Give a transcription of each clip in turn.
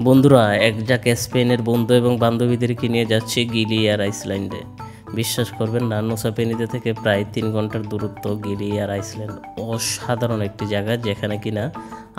বন্ধুরা, এক জায়গায় স্পেনের বন্ধু এবং বান্ধবীদেরকে নিয়ে যাচ্ছি গিলিয়ার আইসল্যান্ডে। বিশ্বাস করবেন না, নুসা পেনিতে থেকে প্রায় 3 ঘন্টার দূরত্ব গিলিয়ার আইসল্যান্ড। অসাধারণ একটি জায়গা যেখানে কিনা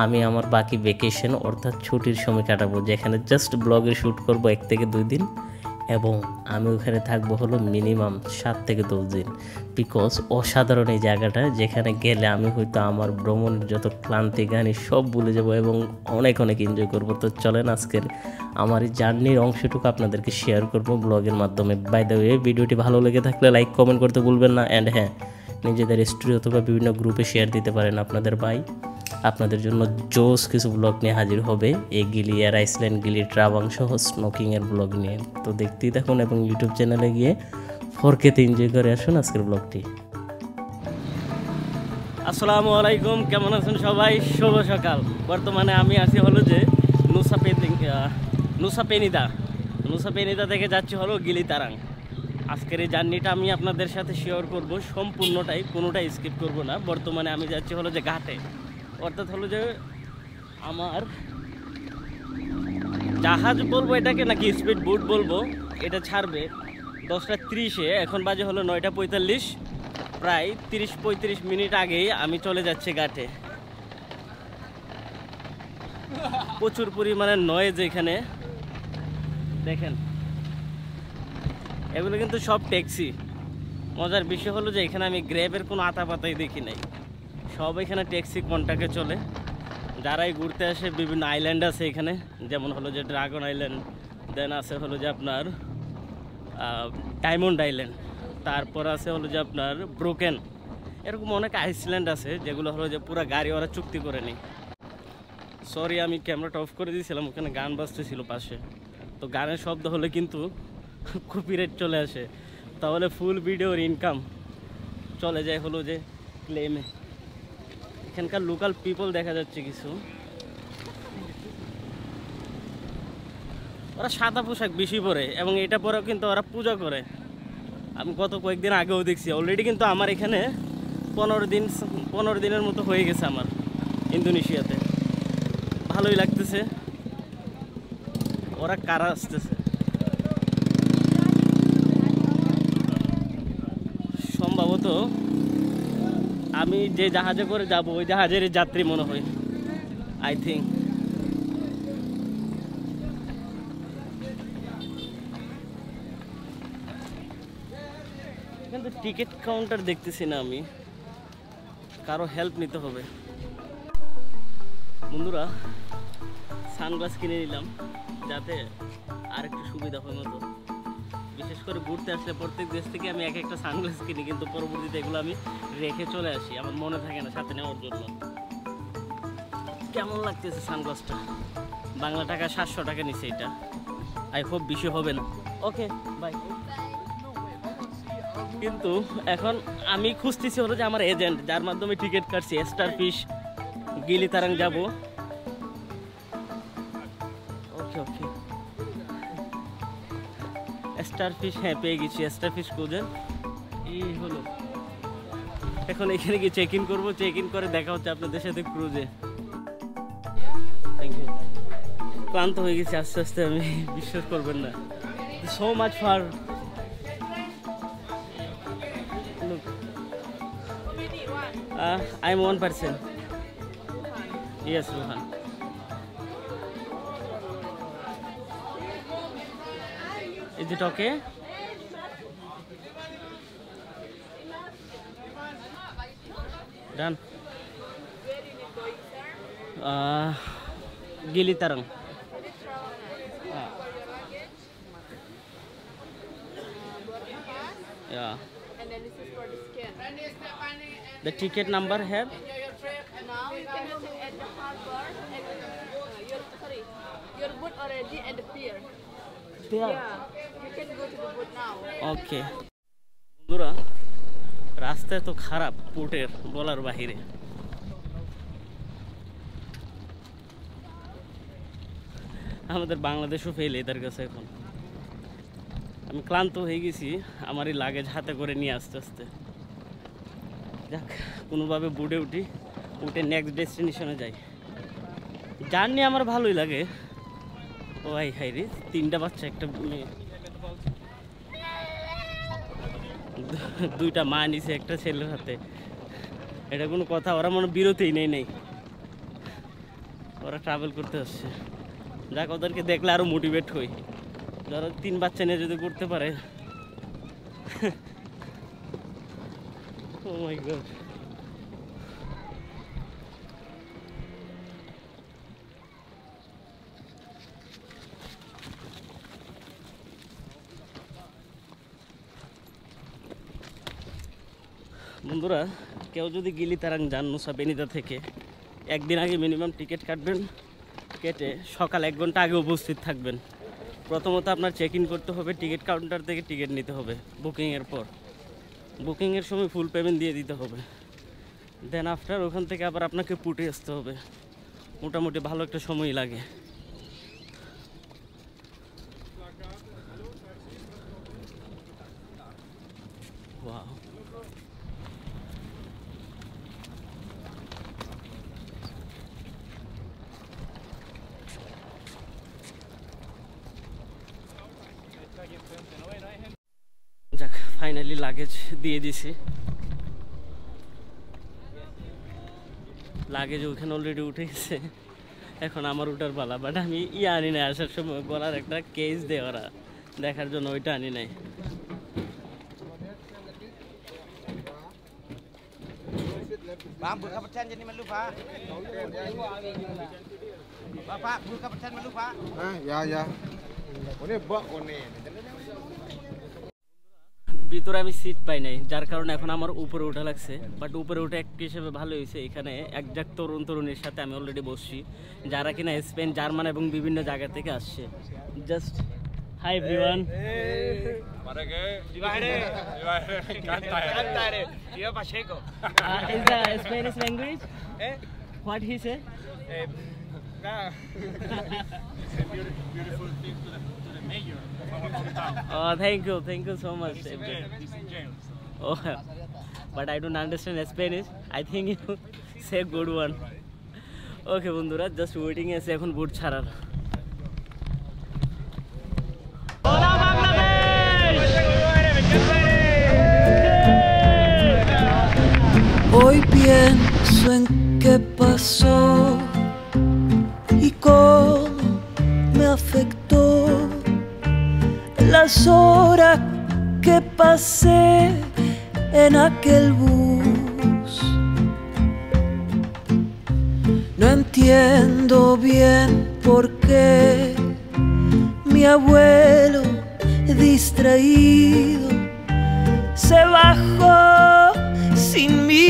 আমি আমার বাকি ভ্যাকেশন অর্থাৎ ছুটির সময় কাটাবো, যেখানে জাস্ট ব্লগের শ্যুট করব 1 থেকে 2 দিন এবং আমি ওখানে থাকবো হলো মিনিমাম 7 থেকে 10 দিন। বিকজ অসাধারণ এই জায়গাটা, যেখানে গেলে আমি হয়তো আমার ভ্রমণের যত ক্লান্তি গানি সব ভুলে যাব এবং অনেক অনেক এনজয় করব। তো চলেন আজকের আমার এই জার্নির অংশটুকু আপনাদেরকে শেয়ার করব ব্লগের মাধ্যমে। বাই দ্য ওয়ে, ভিডিওটি ভালো লেগে থাকলে লাইক কমেন্ট করতে ভুলবেন না। অ্যান্ড হ্যাঁ, নিজেদের স্টোরি অথবা বিভিন্ন গ্রুপে শেয়ার দিতে পারেন। আপনাদের ভাই আপনাদের জন্য জোস কিছু ব্লগ নিয়ে হাজির হবে এই গিলিয়ার আইসল্যান্ড গিলি ট্রাভাং সহ স্নোকিংয়ের ব্লগ নিয়ে। তো দেখতেই থাকুন এবং ইউটিউব চ্যানেলে গিয়ে ফোরকেতে এনজয় করে আসুন আজকের ব্লগটি। আসসালামু আলাইকুম, কেমন আছেন সবাই? শুভ সকাল। বর্তমানে আমি আছি হলো যে নুসা পেনিদা থেকে যাচ্ছি হলো গিলিতারাং। আজকের এই জার্নিটা আমি আপনাদের সাথে শেয়ার করব সম্পূর্ণটাই, কোনোটাই স্কিপ করব না। বর্তমানে আমি যাচ্ছি হলো যে ঘাটে, অর্থাৎ হলো যে আমার জাহাজ বলবো এটাকে নাকি স্পিড বোট বলবো, এটা ছাড়বে 10:30-এ। এখন বাজে হলো 9:45। প্রায় 30-35 মিনিট আগেই আমি চলে যাচ্ছি ঘাটে। প্রচুর পরিমাণে নয়েজ এখানে দেখেন, এগুলো কিন্তু সব ট্যাক্সি। মজার বিষয় হলো যে এখানে আমি গ্র্যাবের কোনো আতাপাতাই দেখি নাই, সব এখানে ট্যাক্সি কন্টাক্টে চলে। যারাই ঘুরতে আসে, বিভিন্ন আইল্যান্ড আছে এখানে, যেমন হলো যে ড্রাগন আইল্যান্ড, দেন আছে হলো যে আপনার ডায়মন্ড আইল্যান্ড, তারপর আছে হলো যে আপনার ব্রোকেন। এরকম অনেক আইসল্যান্ড আছে যেগুলো হলো যে পুরো গাড়ি ওরা চুক্তি করে নি। সরি, আমি ক্যামেরাটা অফ করে দিয়েছিলাম, ওখানে গান বাজতেছিল পাশে। তো গানের শব্দ হলে কিন্তু কপিরাইট চলে আসে, তাহলে ফুল ভিডিওর ইনকাম চলে যায় হলো যে ক্লেমে। এখানকার লোকাল পিপল দেখা যাচ্ছে কিছু, ওরা সাদা পোশাক বেশি পরে এবং এটা পরেও কিন্তু ওরা পূজা করে। আমি গত কয়েকদিন আগেও দেখছি, অলরেডি কিন্তু আমার এখানে 15 দিনের মতো হয়ে গেছে আমার ইন্দোনেশিয়াতে। ভালোই লাগতেছে। ওরা কারা আসতেছে, সম্ভবত আমি যে জাহাজে করে যাব ওই জাহাজের যাত্রী মনে হয়, আই থিঙ্ক। কিন্তু টিকিট কাউন্টার দেখতেছি না আমি, কারো হেল্প নিতে হবে। বন্ধুরা, সানগ্লাস কিনে নিলাম যাতে আর একটু সুবিধা হয় মতো। বিশেষ করে ঘুরতে আসলে প্রত্যেক দেশ থেকে আমি এক একটা সানগ্লাস কিনি, কিন্তু পরবর্তীতে এগুলো আমি রেখে চলে আসি, আমার মনে থাকে না সাথে নেওয়ার জন্য। কেমন লাগতেছে সানগ্লাসটা? বাংলা টাকা 700 টাকা নিচ্ছে এটা। আই হোপ বেশি হবে না। ওকে, বাই। কিন্তু এখন আমি খুঁজতেছি হলো যে আমার এজেন্ট, যার মাধ্যমে টিকিট কাটছি স্টারফিশ গিলিতারাং যাব। ওকে ওকে, স্টারফিশ, হ্যাঁ পেয়ে গেছি। স্টারফিশ খুঁজেন, এই হলো। এখন এখানে গিয়ে চেক ইন করবো, চেক ইন করে দেখা হচ্ছে আপনাদের সাথে ক্রুজে। Thank you. ক্লান্ত হয়ে গেছি আস্তে আস্তে আমি, বিশ্বাস করবেন না। So much far. I am one person. Yes, Rohan. Is it okay? Done. Gilitarang. Yeah. And then this is for the skin. The ticket number have? Now you can sit at the harbor and your boat already at the pier. There. Yeah, you can go to the boat now. Okay. বন্ধুরা, রাস্তা তো খারাপ পোর্টের, বলার বাহিরে। আমাদের বাংলাদেশও fail এদের কাছে এখন। আমি ক্লান্ত হয়ে গেছি, আমার এই লাগেজ হাতে করে নিয়ে আস্তে আস্তে। যাক, কোনোভাবে বোটে উঠে নেক্সট ডেস্টিনেশনে যাই। জার্নি আমার ভালোই লাগে, ও হাই হাই রে, 3টা বাচ্চা একটা মেয়ে, 2টা মা নিছে একটা ছেলের হাতে। এটা কোনো কথা? ওরা মনে বিরতিই নেই, ওরা ট্রাভেল করতে আসছে। যাক, ওদেরকে দেখলে আরো মোটিভেট হই, যারা 3 বাচ্চা নিয়ে যদি করতে পারে। ও মাই গড। বন্ধুরা, কেউ যদি গিলি তারাং যান নুসা পেনিদা থেকে, একদিন আগে মিনিমাম টিকিট কাটবেন। কেটে সকাল 1 ঘন্টা আগে উপস্থিত থাকবেন। প্রথমত আপনার চেক ইন করতে হবে, টিকিট কাউন্টার থেকে টিকিট নিতে হবে বুকিংয়ের পর। বুকিংয়ের সময় ফুল পেমেন্ট দিয়ে দিতে হবে। দেন আফটার ওখান থেকে আবার আপনাকে পুটে আসতে হবে। মোটামুটি ভালো একটা সময় লাগে। ওয়াও, যাক ফাইনালি লাগেজ দিয়ে দিছি। লাগেজ ওখানে অলরেডি উঠে গেছে, এখন আমার উঠার পালা। বাট আমি আনি নাই, আসার সময় গলার একটা কেস দেয় ওরা দেখার জন্য, ওইটা আনি নাই। Pak, buka pecahan jadi melu, Pak. Pak, buka pecahan melu, Pak. Ya, ya. Ini bak ini. ভিতরে আমি সিট পাই নাই, যার কারণে এখন আমার উপরে উঠা লাগছে। বাট উপরে উঠে এক হিসেবে ভালো হয়েছে, এখানে একজাক তরুণীর সাথে আমি অলরেডি বসছি, যারা কিনা স্পেন, জার্মান এবং বিভিন্ন জায়গা থেকে আসছে। Just hi everyone. Is the Spanish language? What he said? Beautiful thing to the mayor of our hometown. Oh, thank you so much. This is James. Oh, but I don't understand Spanish. I think you say good one. Okay, বন্ধুরা, just waiting আছে এখন বুট ছাড়ার। Hoy pienso en qué pasó y cómo me afectó las horas que pasé en aquel bus. No entiendo bien por qué mi abuelo distraído se bajó sin mí.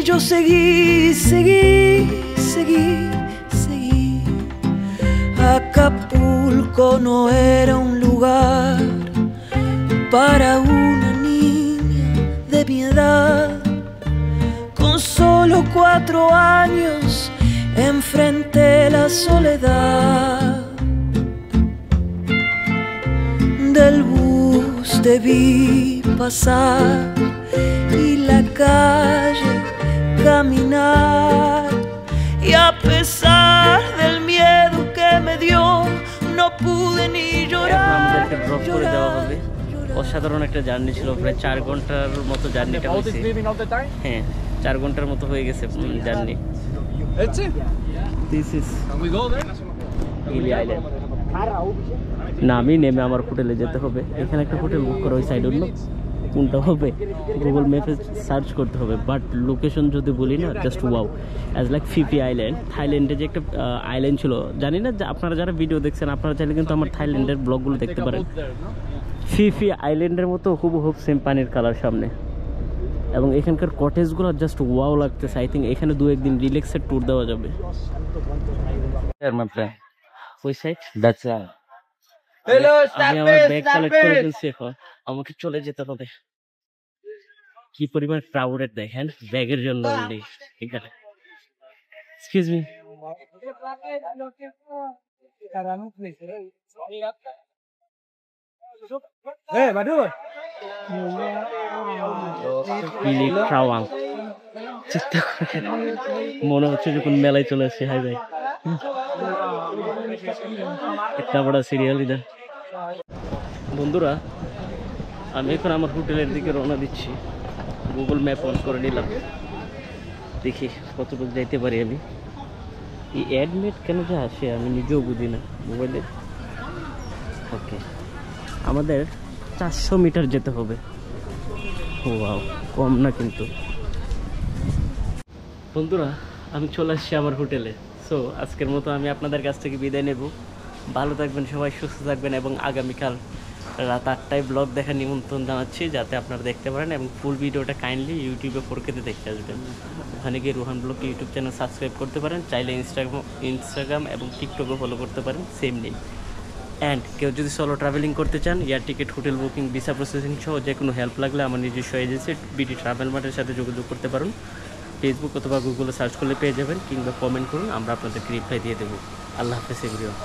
Yo seguí. Acapulco no era un lugar para una niña de mi edad. Con solo 4 años enfrenté la soledad. Del bus te vi pasar y la calle caminar, y a pesar del miedo que me dio no pude ni llorar. আমাদেরকে drop করে দেওয়া হবে। অসাধারণ একটা journey ছিল, প্রায় 4 ঘন্টার মতো জার্নিটা হয়েছে। হ্যাঁ, 4 ঘন্টার মতো হয়ে গেছে journey. That's it. This is Can we go there? গিলি আইল্যান্ড। না, আমি নেমে আমার হোটেলে যেতে হবে। এখানে একটা হোটেল বুক করা, ওই সাইড অন্য কোনটা হবে গুগল ম্যাপে সার্চ করতে হবে। বাট লোকেশন যদি বলি না, just wow, as like Phi Phi island. থাইল্যান্ডে যে একটা আইল্যান্ড ছিল, জানি না আপনারা যারা ভিডিও দেখছেন, আপনারা চাইলে কিন্তু আমার থাইল্যান্ডের ব্লগগুলো দেখতে পারেন। ফিফি আইল্যান্ডের মতো হুবহুব সেম পানির কালার সামনে, এবং এখানকার কটেজগুলো জাস্ট ওয়াও লাগতেছে। আই থিঙ্ক এখানে 2-1 দিন রিল্যাক্সের ট্যুর দেওয়া যাবে। Here, my friend. ওই সাইড That's আমি আমার ব্যাগ কালেক্ট করে ফেলছি, এখন আমাকে চলে যেতে হবে। কি পরিমাণ ক্রাউডেড দেখেন ব্যাগের জন্য only এখানে। Excuse me, Hey, Badul. চিন্তা করেন, মনে হচ্ছে যখন মেলায় চলে আসছে। হাই ভাই, একটা বড় সিরিয়াল ইধর। বন্ধুরা আমি এখন আমার হোটেলের দিকে রওনা দিচ্ছি। গুগল ম্যাপ অন করে নিলাম, দেখি কতটুকু যাইতে পারি আমি। এই অ্যাডমিট কেন যে আসে আমি নিজেও বুঝি না মোবাইলে। ওকে, আমাদের 400 মিটার যেতে হবে। ওয়াও, কম না কিন্তু। বন্ধুরা আমি চলে আসছি আমার হোটেলে। সো আজকের মতো আমি আপনাদের কাছ থেকে বিদায় নেব। ভালো থাকবেন সবাই, সুস্থ থাকবেন, এবং আগামীকাল রাত 8টায় ব্লগ দেখার নিমন্ত্রণ জানাচ্ছি, যাতে আপনারা দেখতে পারেন। এবং ফুল ভিডিওটা কাইন্ডলি ইউটিউবে 4K-তে দেখতে আসবেন। ওখানে গিয়ে Rohan blog YouTube channel subscribe করতে পারেন। চাইলে ইনস্টাগ্রাম এবং টিকটকও ফলো করতে পারেন, সেম নেই। অ্যান্ড কেউ যদি সোলো ট্রাভেলিং করতে চান, air ticket, hotel booking, visa processing সহ যে কোনো হেল্প লাগলে আমার নিজস্ব এজেন্সি বিডি ট্রাভেল মার্টের সাথে যোগাযোগ করতে পারেন। ফেসবুক অথবা গুগলে সার্চ করলে পেয়ে যাবেন, কিংবা কমেন্ট করুন, আমরা আপনাদেরকে রিপ্লাই দিয়ে দেবো। আল্লাহ হাফেজ এভরিওয়ান।